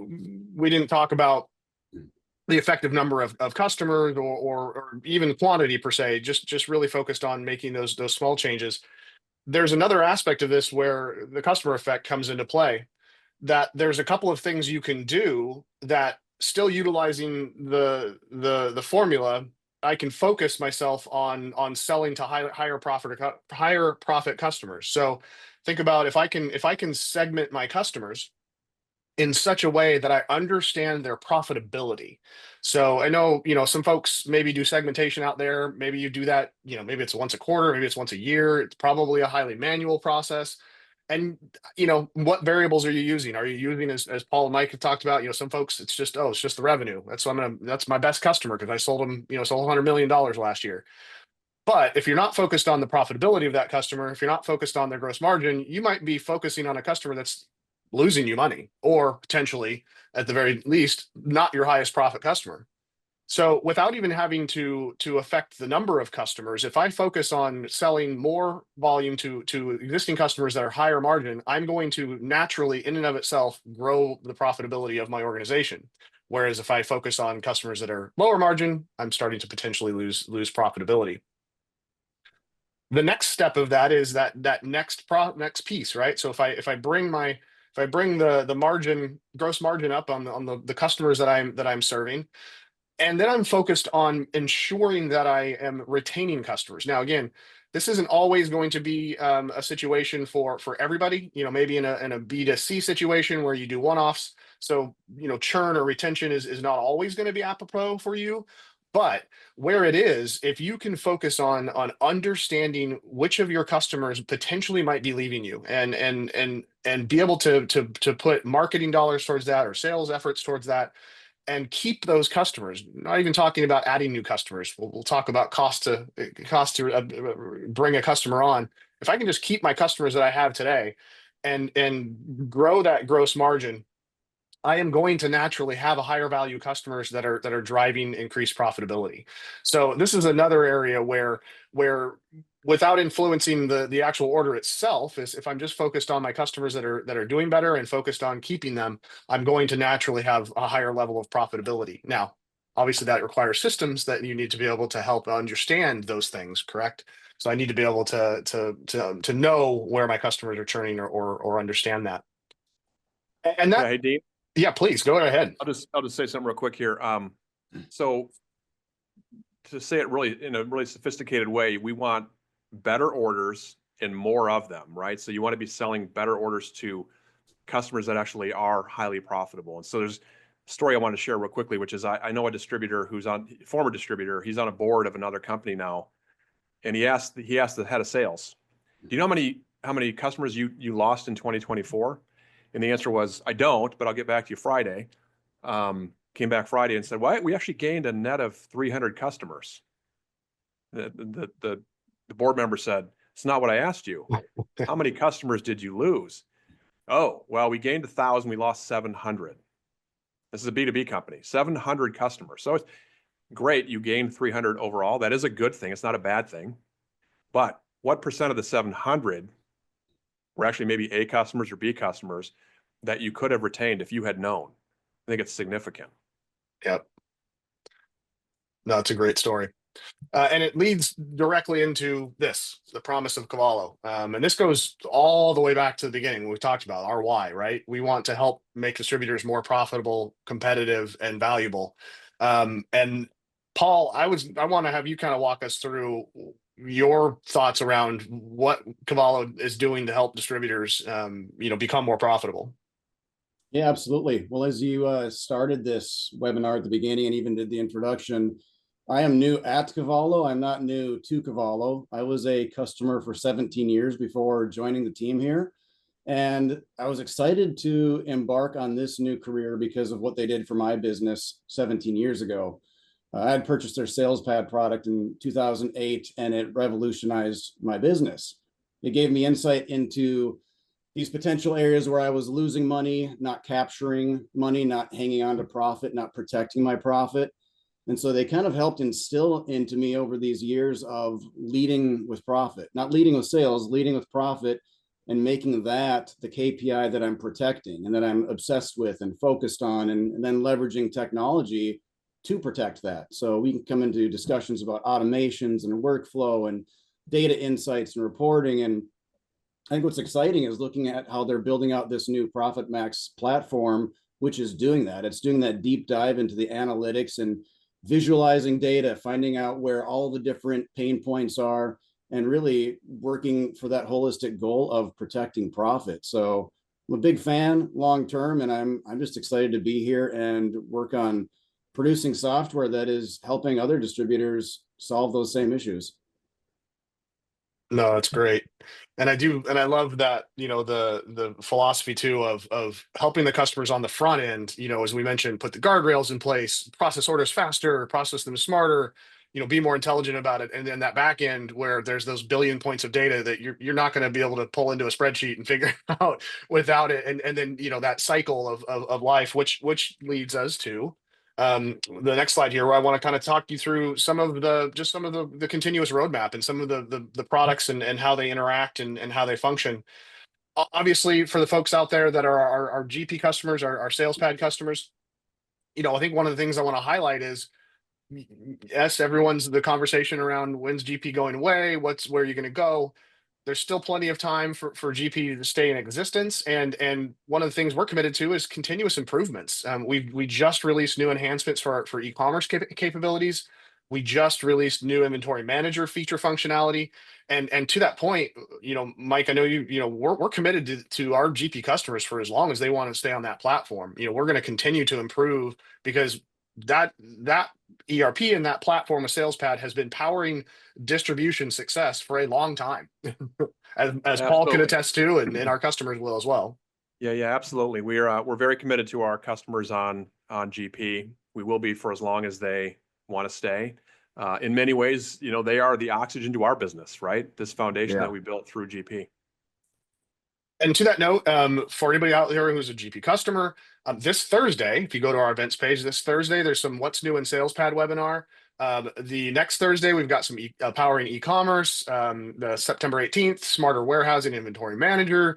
A: we didn't talk about the effective number of customers or even quantity per se. Just really focused on making those small changes. There's another aspect of this where the customer effect comes into play. That there's a couple of things you can do that, still utilizing the formula, I can focus myself on selling to higher profit customers. So think about if I can segment my customers in such a way that I understand their profitability. So I know, some folks maybe do segmentation out there. Maybe you do that, maybe it's once a quarter, maybe it's once a year. It's probably a highly manual process. And, what variables are you using? Are you using, as Paul and Mike have talked about, some folks, it's just the revenue. That's my best customer because I sold them, sold $100 million last year. But if you're not focused on the profitability of that customer, if you're not focused on their gross margin, you might be focusing on a customer that's losing you money, or potentially, at the very least, not your highest profit customer. So without even having to affect the number of customers, if I focus on selling more volume to existing customers that are higher margin, I'm going to naturally, in and of itself, grow the profitability of my organization. Whereas if I focus on customers that are lower margin, I'm starting to potentially lose profitability. The next step of that is that next piece, right? So if I bring the margin, gross margin up on the customers that I'm serving, and then I'm focused on ensuring that I am retaining customers. Now, again, this isn't always going to be a situation for everybody. Maybe in a B2C situation where you do one-offs. So churn or retention is not always going to be apropos for you. But where it is, if you can focus on understanding which of your customers potentially might be leaving you, and be able to put marketing dollars towards that or sales efforts towards that, and keep those customers. Not even talking about adding new customers. We'll talk about cost to bring a customer on. If I can just keep my customers that I have today, and grow that gross margin, I am going to naturally have a higher value customers that are driving increased profitability. So this is another area where without influencing the actual order itself, is if I'm just focused on my customers that are doing better and focused on keeping them, I'm going to naturally have a higher level of profitability. Now, obviously that requires systems that you need to be able to help understand those things, correct? So I need to be able to know where my customers are churning, or understand that. And
B: Yeah,
A: that,
B: hey Dean,
A: yeah, please go ahead.
B: I'll just say something real quick here. So to say it really in a really sophisticated way, we want better orders and more of them, right? So you want to be selling better orders to customers that actually are highly profitable. And so there's a story I want to share real quickly, which is I know a distributor former distributor, he's on a board of another company now. And he asked the head of sales, do you know how many customers you lost in 2024? And the answer was, I don't, but I'll get back to you Friday. Came back Friday and said, well, we actually gained a net of 300 customers. The board member said, it's not what I asked you. How many customers did you lose? Oh, well, we gained 1,000, we lost 700. This is a B2B company, 700 customers. So it's great, you gained 300 overall. That is a good thing. It's not a bad thing. But what percent of the 700 were actually maybe A customers or B customers that you could have retained if you had known? I think it's significant.
A: Yep. No, it's a great story. And it leads directly into the promise of Cavallo. And this goes all the way back to the beginning. We talked about our why, right? We want to help make distributors more profitable, competitive, and valuable. And Paul, I want to have you kind of walk us through your thoughts around what Cavallo is doing to help distributors, become more profitable.
C: Yeah, absolutely. Well, as you started this webinar at the beginning and even did the introduction, I am new at Cavallo. I'm not new to Cavallo. I was a customer for 17 years before joining the team here. And I was excited to embark on this new career because of what they did for my business 17 years ago. I had purchased their SalesPad product in 2008, and it revolutionized my business. It gave me insight into these potential areas where I was losing money, not capturing money, not hanging on to profit, not protecting my profit. And so they kind of helped instill into me over these years of leading with profit, not leading with sales, leading with profit, and making that the KPI that I'm protecting and that I'm obsessed with and focused on, and then leveraging technology to protect that. So we can come into discussions about automations and workflow and data insights and reporting. And I think what's exciting is looking at how they're building out this new Profit Max platform, which is doing that. It's doing that deep dive into the analytics and visualizing data, finding out where all the different pain points are, and really working for that holistic goal of protecting profit. So I'm a big fan long term, and I'm just excited to be here and work on producing software that is helping other distributors solve those same issues.
A: No, that's great. And I love that, the philosophy too of helping the customers on the front end, as we mentioned, put the guardrails in place, process orders faster, process them smarter, be more intelligent about it. And then that back end where there's those billion points of data that you're not going to be able to pull into a spreadsheet and figure out without it. And then, that cycle of life, which leads us to the next slide here, where I want to kind of talk you through some of the continuous roadmap and some of the products and how they interact and how they function. Obviously, for the folks out there that are our GP customers, our SalesPad customers, I think one of the things I want to highlight is, yes, everyone's the conversation around when's GP going away, where are you going to go? There's still plenty of time for GP to stay in existence. And one of the things we're committed to is continuous improvements. We just released new enhancements for e-commerce capabilities. We just released new inventory manager feature functionality. And to that point, Mike, I know we're committed to our GP customers for as long as they want to stay on that platform. We're going to continue to improve because that ERP and that platform of SalesPad has been powering distribution success for a long time, as Paul can
B: Absolutely.
A: attest to, and our customers will as well.
B: Yeah, absolutely. We're very committed to our customers on GP. We will be for as long as they want to stay. In many ways, they are the oxygen to our business, right? This foundation that we built through GP.
A: And to that note, for anybody out there who's a GP customer, this Thursday, if you go to our events page, this Thursday, there's some What's New in SalesPad webinar. The next Thursday, we've got some powering e-commerce, the September 18th, smarter warehousing inventory manager,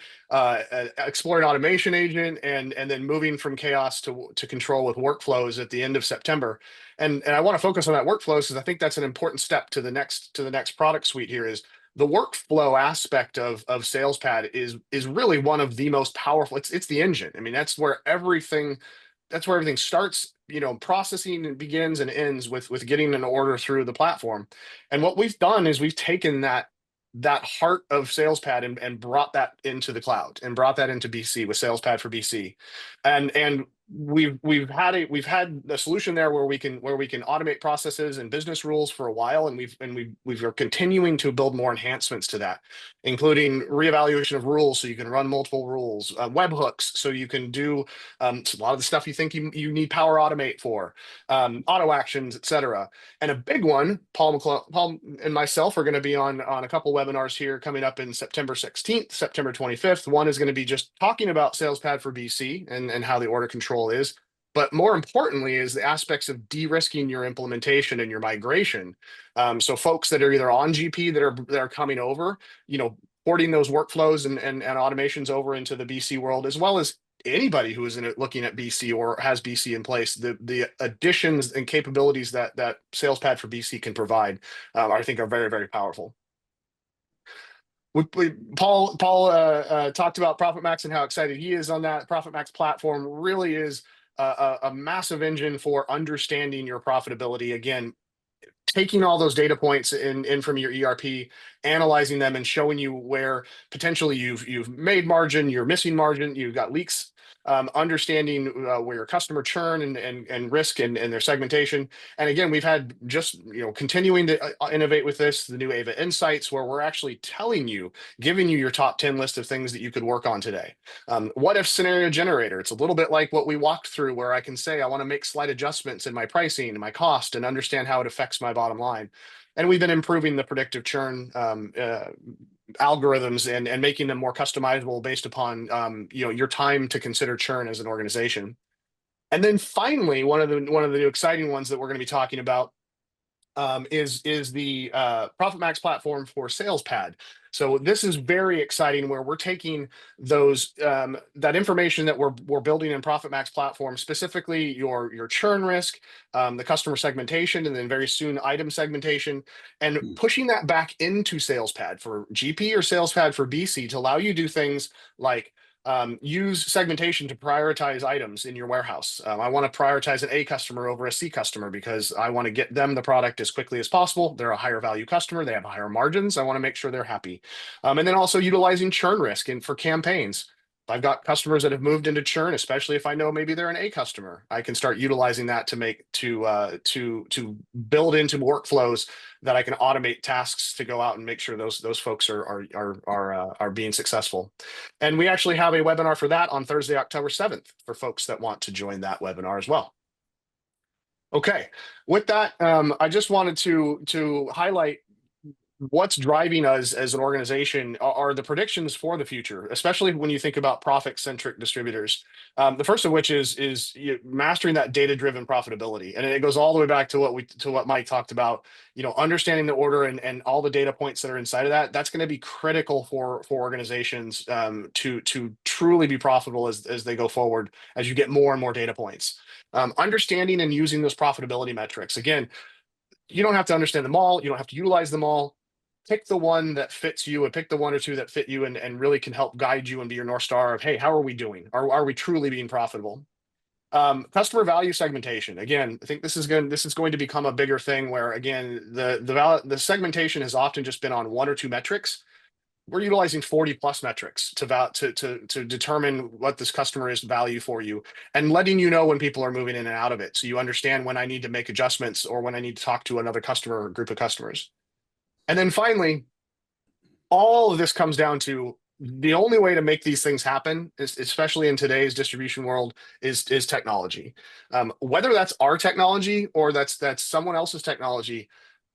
A: exploring automation agent, and then moving from chaos to control with workflows at the end of September. And I want to focus on that workflows because I think that's an important step to the next product suite here is the workflow aspect of SalesPad is really one of the most powerful. It's the engine. I mean, that's where everything starts, processing and begins and ends with getting an order through the platform. And what we've done is we've taken that heart of SalesPad and brought that into the cloud and brought that into BC with SalesPad for BC. And we've had a solution there where we can automate processes and business rules for a while, and we are continuing to build more enhancements to that, including reevaluation of rules so you can run multiple rules, webhooks so you can do a lot of the stuff you think you need Power Automate for, auto actions, etc. And a big one, Paul and myself are going to be on a couple webinars here coming up in September 16th, September 25th. One is going to be just talking about SalesPad for BC and how the order control is. But more importantly is the aspects of de-risking your implementation and your migration. So folks that are either on GP that are coming over, porting those workflows and automations over into the BC world, as well as anybody who is looking at BC or has BC in place, the additions and capabilities that SalesPad for BC can provide, I think are very, very powerful. Paul talked about Profit Max and how excited he is on that. Profit Max platform really is a massive engine for understanding your profitability. Again, taking all those data points in from your ERP, analyzing them, and showing you where potentially you've made margin, you're missing margin, you've got leaks, understanding where your customer churn and risk and their segmentation. And again, we've had just continuing to innovate with this, the new Ava Insights, where we're actually giving you your top 10 list of things that you could work on today. What if scenario generator? It's a little bit like what we walked through, where I can say I want to make slight adjustments in my pricing and my cost and understand how it affects my bottom line. And we've been improving the predictive churn algorithms and making them more customizable based upon your time to consider churn as an organization. And then finally, one of the new exciting ones that we're going to be talking about is the Profit Max platform for SalesPad. So this is very exciting, where we're taking those that information that we're building in Profit Max platform, specifically your churn risk, the customer segmentation, and then very soon item segmentation, and pushing that back into SalesPad for GP or SalesPad for BC to allow you to do things like use segmentation to prioritize items in your warehouse. I want to prioritize an A customer over a C customer because I want to get them the product as quickly as possible. They're a higher value customer. They have higher margins. I want to make sure they're happy. And then also utilizing churn risk and for campaigns. If I've got customers that have moved into churn, especially if I know maybe they're an A customer, I can start utilizing that to build into workflows that I can automate tasks to go out and make sure those folks are being successful. And we actually have a webinar for that on Thursday, October 7th, for folks that want to join that webinar as well. Okay, with that, I just wanted to highlight what's driving us as an organization are the predictions for the future, especially when you think about profit-centric distributors. The first of which is mastering that data-driven profitability, and it goes all the way back to what Mike talked about. Understanding the order and all the data points that are inside of that. That's going to be critical for organizations to truly be profitable as they go forward. As you get more and more data points, understanding and using those profitability metrics. Again, you don't have to understand them all. You don't have to utilize them all. Pick the one that fits you and pick the one or two that fit you and really can help guide you and be your North Star of, hey, how are we doing? Are we truly being profitable? Customer value segmentation. Again, I think this is going to become a bigger thing where, again, the segmentation has often just been on one or two metrics. we're utilizing 40 plus metrics to determine what this customer is value for you, and letting you know when people are moving in and out of it, so you understand when I need to make adjustments or when I need to talk to another customer or group of customers. And then finally, all of this comes down to the only way to make these things happen, especially in today's distribution world, is technology. Whether that's our technology or that's someone else's technology,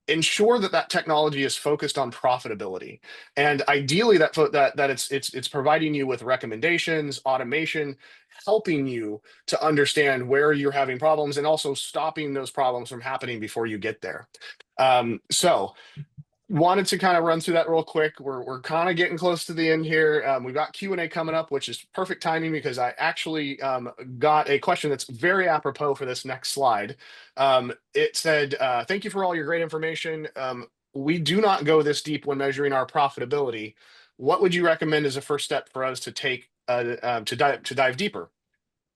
A: ensure that technology is focused on profitability, and ideally that it's providing you with recommendations, automation, helping you to understand where you're having problems, and also stopping those problems from happening before you get there. So wanted to kind of run through that real quick. We're kind of getting close to the end here. We've got Q&A coming up, which is perfect timing because I actually got a question that's very apropos for this next slide. It said, thank you for all your great information. We do not go this deep when measuring our profitability. What would you recommend as a first step for us to take to dive deeper?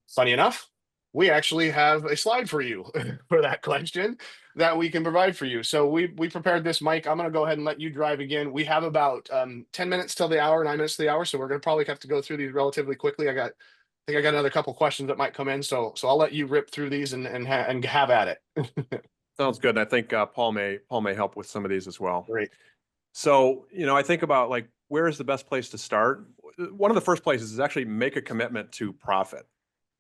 A: Funny enough, we actually have a slide for you for that question that we can provide for you. So we prepared this. Mike, I'm going to go ahead and let you drive again. We have about 10 minutes till the hour, 9 minutes to the hour. So we're going to probably have to go through these relatively quickly. I think I got another couple questions that might come in. So I'll let you rip through these and have at it.
B: Sounds good. And I think Paul may help with some of these as well.
A: Great.
B: So, I think about like, where is the best place to start? One of the first places is actually make a commitment to profit,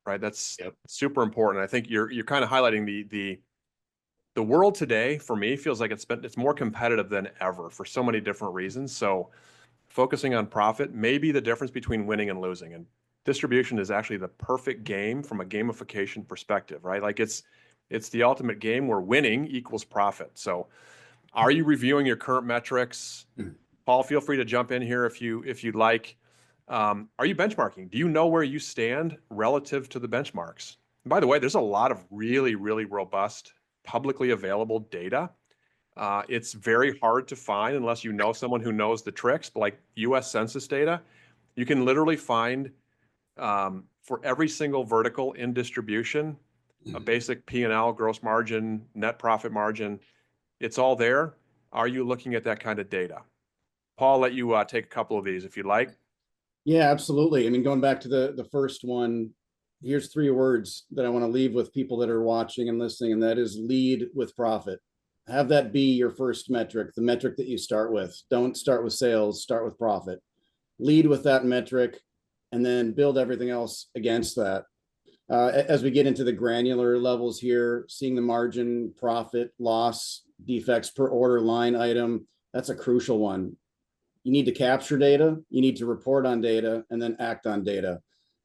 B: right? That's super important. I think you're kind of highlighting the world today, for me, feels like it's more competitive than ever for so many different reasons. So focusing on profit may be the difference between winning and losing. And distribution is actually the perfect game from a gamification perspective, right? Like it's the ultimate game where winning equals profit. So are you reviewing your current metrics? Paul, feel free to jump in here if you'd like. Are you benchmarking? Do you know where you stand relative to the benchmarks? And by the way, there's a lot of really, really robust publicly available data. It's very hard to find unless you know someone who knows the tricks, but like US Census data, you can literally find for every single vertical in distribution, a basic P&L, gross margin, net profit margin. It's all there. Are you looking at that kind of data? Paul, I'll let you take a couple of these if you'd like.
C: Yeah, absolutely. I mean, going back to the first one, here's 3 words that I want to leave with people that are watching and listening, and that is lead with profit. Have that be your first metric, the metric that you start with. Don't start with sales, start with profit. Lead with that metric, and then build everything else against that. As we get into the granular levels here, seeing the margin, profit, loss, defects per order line item, that's a crucial one. You need to capture data, you need to report on data, and then act on data.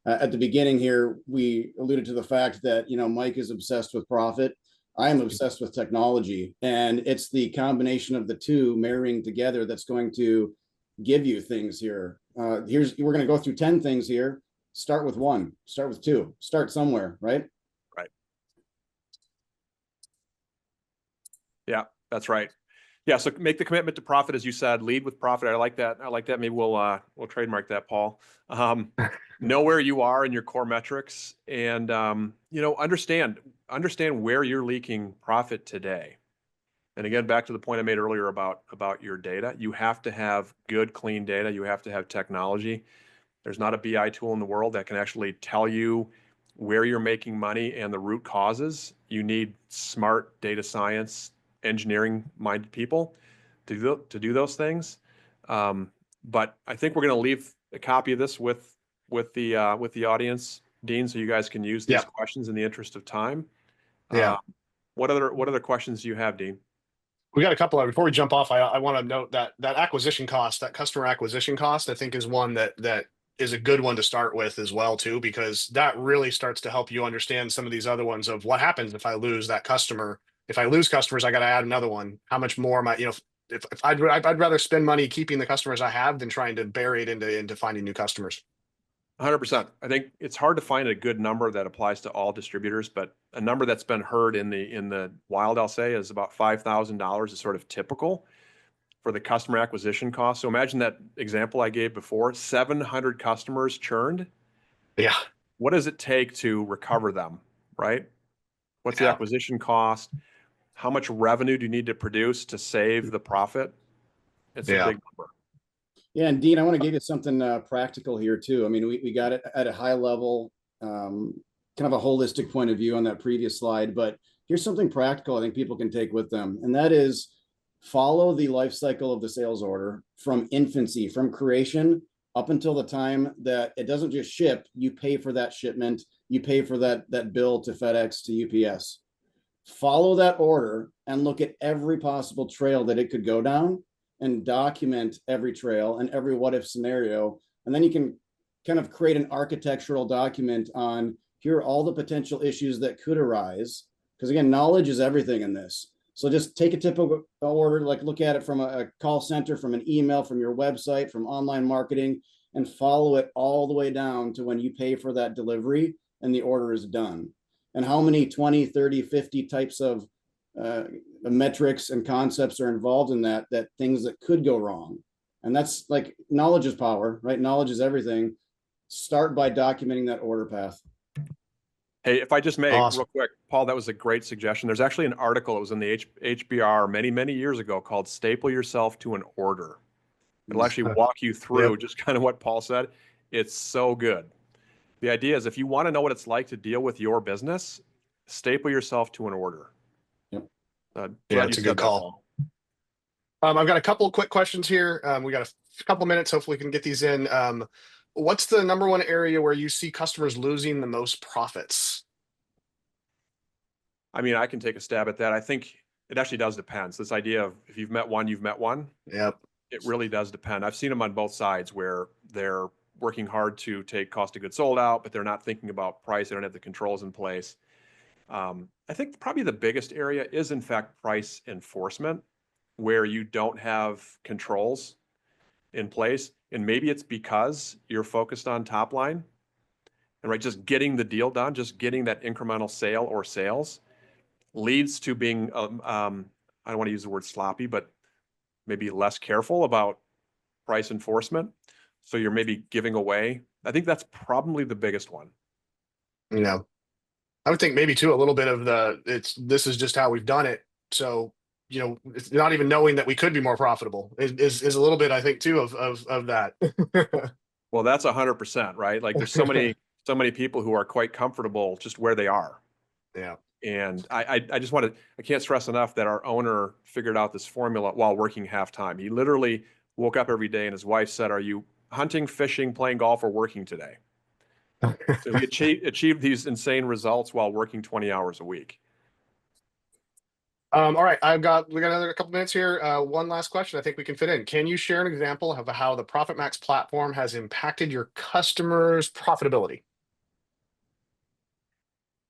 C: At the beginning here, we alluded to the fact that, Mike is obsessed with profit. I am obsessed with technology, and it's the combination of the two marrying together that's going to give you things here. We're going to go through 10 things here. Start with 1, start with 2, start somewhere, right?
B: Right. Yeah, that's right. Yeah, so make the commitment to profit, as you said. Lead with profit. I like that. Maybe we'll trademark that, Paul. Know where you are in your core metrics, and understand where you're leaking profit today. And again, back to the point I made earlier about your data. You have to have good, clean data. You have to have technology. There's not a BI tool in the world that can actually tell you where you're making money and the root causes. You need smart data science, engineering-minded people to do those things. But I think we're going to leave a copy of this with the audience, Dean, so you guys can use these questions in the interest of time. What other questions do you have, Dean?
A: We got a couple. Before we jump off, I want to note that acquisition cost, that customer acquisition cost, I think is one that is a good one to start with as well too, because that really starts to help you understand some of these other ones of what happens if I lose that customer. If I lose customers, I got to add another one. How much more am I, if I'd rather spend money keeping the customers I have than trying to bury it into finding new customers.
B: 100%. I think it's hard to find a good number that applies to all distributors, but a number that's been heard in the wild, I'll say, is about $5,000 is sort of typical for the customer acquisition cost. So imagine that example I gave before, 700 customers churned.
A: Yeah.
B: What does it take to recover them, right? What's the acquisition cost? How much revenue do you need to produce to save the profit? It's a big number.
C: Yeah, and Dean, I want to give you something practical here too. I mean, we got it at a high level, kind of a holistic point of view on that previous slide, but here's something practical I think people can take with them, and that is follow the life cycle of the sales order from infancy, from creation up until the time that it doesn't just ship, you pay for that shipment, you pay for that bill to FedEx, to UPS. Follow that order and look at every possible trail that it could go down and document every trail and every what if scenario. And then you can kind of create an architectural document on here are all the potential issues that could arise. Because again, knowledge is everything in this. So just take a typical order, like look at it from a call center, from an email, from your website, from online marketing, and follow it all the way down to when you pay for that delivery and the order is done. And how many 20, 30, 50 types of metrics and concepts are involved in that things that could go wrong. And that's like knowledge is power, right? Knowledge is everything. Start by documenting that order path.
B: Hey, if I just may,
A: Awesome.
B: real quick, Paul, that was a great suggestion. There's actually an article, it was in the HBR many, many years ago called Staple Yourself to an Order. It'll actually walk you through just kind of what Paul said. It's so good. The idea is if you want to know what it's like to deal with your business, staple yourself to an order.
C: Yep.
A: Yeah, it's a good call. I've got a couple of quick questions here. We got a couple minutes. Hopefully we can get these in. What's the number one area where you see customers losing the most profits?
B: I mean, I can take a stab at that. I think it actually does depend. So this idea of if you've met one, you've met one.
A: Yep.
B: It really does depend. I've seen them on both sides where they're working hard to take cost of goods sold out, but they're not thinking about price. They don't have the controls in place. I think probably the biggest area is in fact price enforcement, where you don't have controls in place. And maybe it's because you're focused on top line and right, just getting the deal done, just getting that incremental sale or sales leads to being, I don't want to use the word sloppy, but maybe less careful about price enforcement. So you're maybe giving away. I think that's probably the biggest one.
A: You know, I would think maybe too, a little bit of this is just how we've done it. So, you know, it's not even knowing that we could be more profitable is a little bit, I think too, of that.
B: Well, that's 100%, right? Like there's so many people who are quite comfortable just where they are.
A: Yeah.
B: And I just want to, I can't stress enough that our owner figured out this formula while working half-time. He literally woke up every day and his wife said, "Are you hunting, fishing, playing golf, or working today?" So he achieved these insane results while working 20 hours a week.
A: All right, we got another couple minutes here. One last question I think we can fit in. Can you share an example of how the ProfitMax platform has impacted your customers' profitability?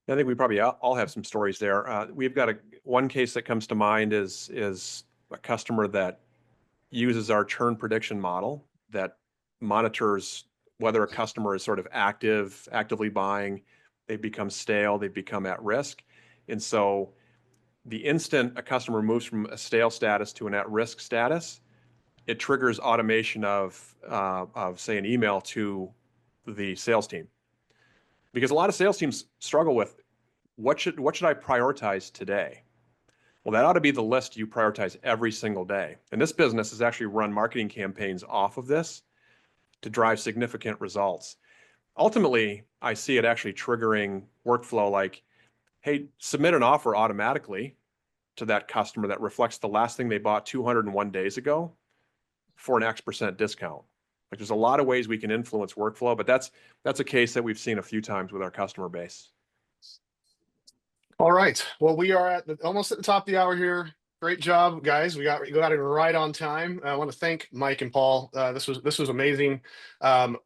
B: I think we probably all have some stories there. We've got one case that comes to mind is a customer that uses our churn prediction model that monitors whether a customer is sort of actively buying, they've become stale, they've become at risk. And so the instant a customer moves from a stale status to an at-risk status, it triggers automation of say an email to the sales team. Because a lot of sales teams struggle with what should I prioritize today? Well, that ought to be the list you prioritize every single day. And this business has actually run marketing campaigns off of this to drive significant results. Ultimately, I see it actually triggering workflow like, hey, submit an offer automatically to that customer that reflects the last thing they bought 201 days ago for an X% discount. Like there's a lot of ways we can influence workflow, but that's a case that we've seen a few times with our customer base.
A: All right. Well, we are almost at the top of the hour here. Great job, guys. We got it right on time. I want to thank Mike and Paul. This was amazing.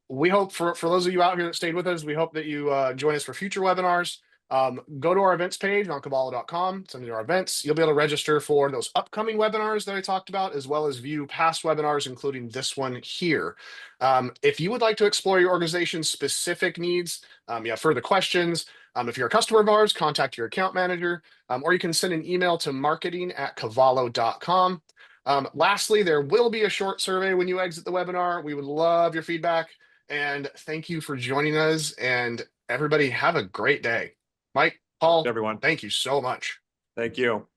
A: We hope for those of you out here that stayed with us, we hope that you join us for future webinars. Go to our events page on cavallo.com, send me to our events. You'll be able to register for those upcoming webinars that I talked about, as well as view past webinars, including this one here. If you would like to explore your organization's specific needs, you have further questions, if you're a customer of ours, contact your account manager, or you can send an email to marketing@cavallo.com. Lastly, there will be a short survey when you exit the webinar. We would love your feedback, and thank you for joining us, and everybody have a great day. Mike, Paul,
B: Everyone,
A: thank you so much.
B: thank you.